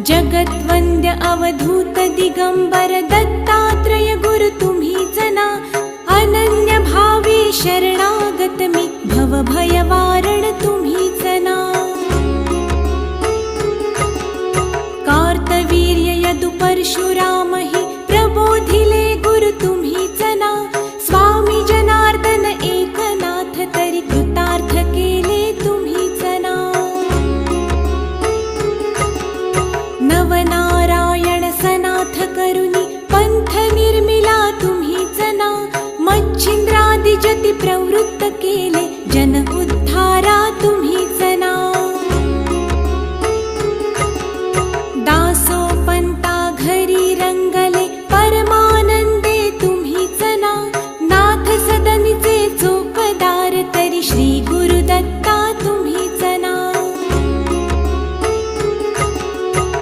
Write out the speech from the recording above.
जगद्वन्द्य अवधूत दिगंबर दत्तात्रय गुरु तुम्हीच ना. अनन्य भावे शरणागत मी भव भय वारण तुम्हीच ना. कार्तवीर्य यदु परशुराम हि प्रबोधिले गुरु तुम्हीच ना. स्वामी जनार्दन एकनाथ तरी कृतार्थ केले तुम्हीच ना. नवनारायण सनाथ करुणी पंथ निर्मिला तुम्हीच ना. मच्छिंद्रादि जति प्रवृत्त केले जन उद्धारा तुम्हीच ना.